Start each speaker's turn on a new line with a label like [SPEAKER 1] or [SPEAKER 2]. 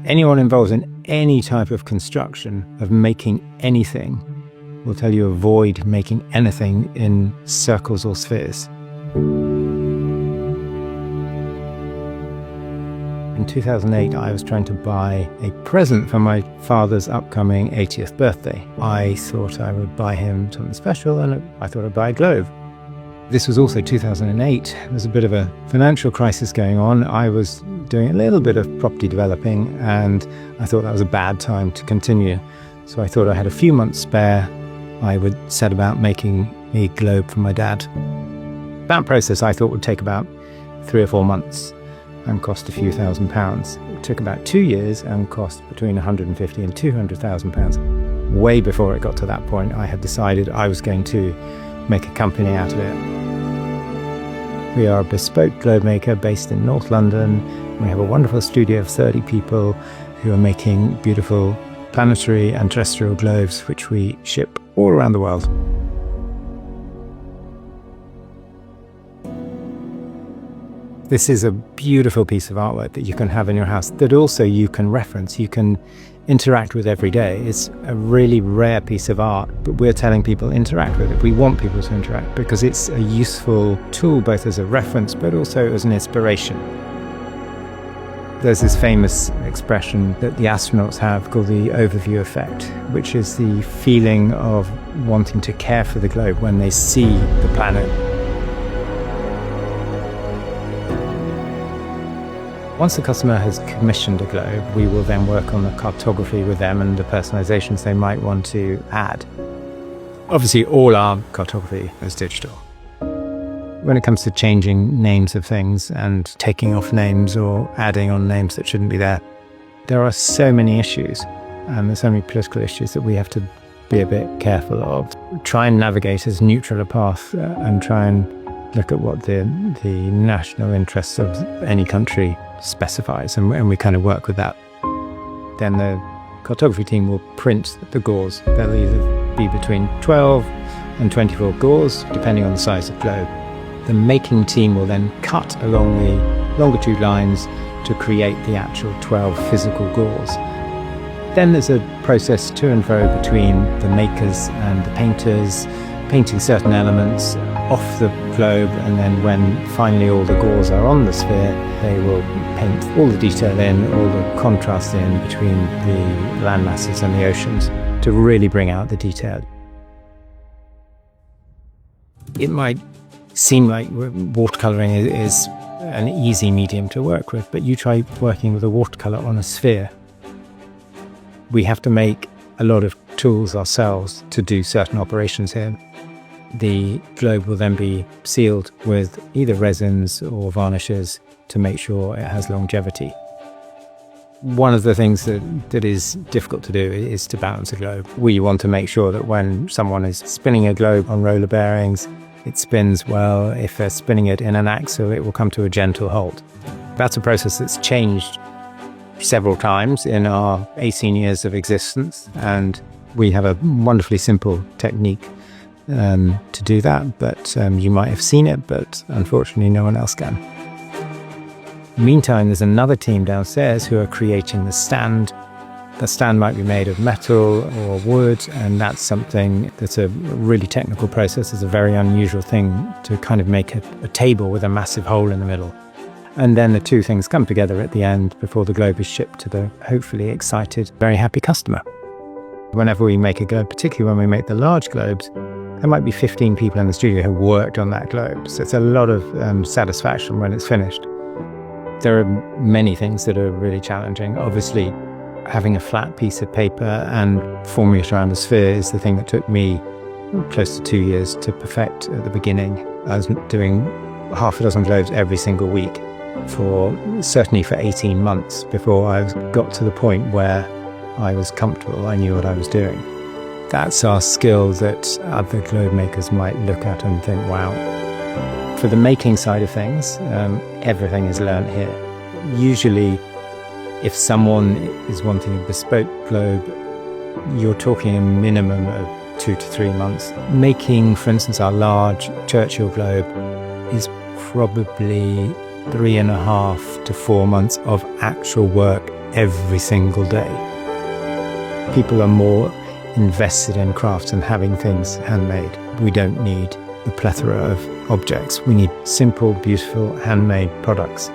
[SPEAKER 1] Anyone involved in any type of construction, of making anything, will tell you avoid making anything in circles or spheres. In 2008, I was trying to buy a present for my father's upcoming 80th birthday. I thought I would buy him something special, and I thought I'd buy a globe. This was also 2008. There was a bit of a financial crisis going on. I was doing a little bit of property developing, and I thought that was a bad time to continue. So I thought I had a few months spare. I would set about making a globe for my dad. That process I thought would take about 3 or 4 months and cost a few £1,000s. It took about 2 years and cost between £150,000 and £200,000. Way before it got to that point, I had decided I was going to make a company out of it. We are a bespoke globe maker based in North London. We have a wonderful studio of 30 people who are making beautiful planetary and terrestrial globes, which we ship all around the world. This is a beautiful piece of artwork that you can have in your house, that also you can reference, you can interact with every day. It's a really rare piece of art, but we're telling people interact with it. We want people to interact because it's a useful tool, both as a reference, but also as an inspiration. There's this famous expression that the astronauts have called the overview effect, which is the feeling of wanting to care for the globe when they see the planet. Once the customer has commissioned a globe, we will then work on the cartography with them and the personalizations they might want to add. Obviously, all our cartography is digital. When it comes to changing names of things and taking off names or adding on names that shouldn't be there are so many issues, and there's so many political issues that we have to be a bit careful of. Try and navigate as neutral a path and try and look at what the national interests of any country specifies, and we kind of work with that. Then the cartography team will print the gauze. There'll either be between 12 and 24 gauze, depending on the size of globe. The making team will then cut along the longitude lines to create the actual 12 physical gauze. Then there's a process to and fro between the makers and the painters, painting certain elements off the globe, and then when finally all the gauze are on the sphere, they will paint all the detail in, all the contrast in between the land masses and the oceans to really bring out the detail. It might seem like watercolouring is an easy medium to work with, but you try working with a watercolour on a sphere. We have to make a lot of tools ourselves to do certain operations here. The globe will then be sealed with either resins or varnishes to make sure it has longevity. One of the things that is difficult to do is to balance a globe. We want to make sure that when someone is spinning a globe on roller bearings, it spins well. If they're spinning it in an axle, it will come to a gentle halt. That's a process that's changed several times in our 18 years of existence, and we have a wonderfully simple technique to do that, but you might have seen it, but unfortunately no one else can. Meantime, there's another team downstairs who are creating the stand. The stand might be made of metal or wood, and that's something that's a really technical process. It's a very unusual thing to kind of make a table with a massive hole in the middle. And then the two things come together at the end before the globe is shipped to the hopefully excited, very happy customer. Whenever we make a globe, particularly when we make the large globes, there might be 15 people in the studio who worked on that globe. So it's a lot of satisfaction when it's finished. There are many things that are really challenging. Obviously, having a flat piece of paper and forming it around a sphere is the thing that took me close to 2 years to perfect at the beginning. I was doing half a dozen globes every single week certainly for 18 months before I got to the point where I was comfortable, I knew what I was doing. That's our skill that other globe makers might look at and think, wow. For the making side of things, everything is learned here. Usually, if someone is wanting a bespoke globe, you're talking a minimum of 2 to 3 months. Making, for instance, our large terrestrial globe is probably 3.5 to 4 months of actual work every single day. People are more invested in crafts and having things handmade. We don't need the plethora of objects. We need simple, beautiful, handmade products.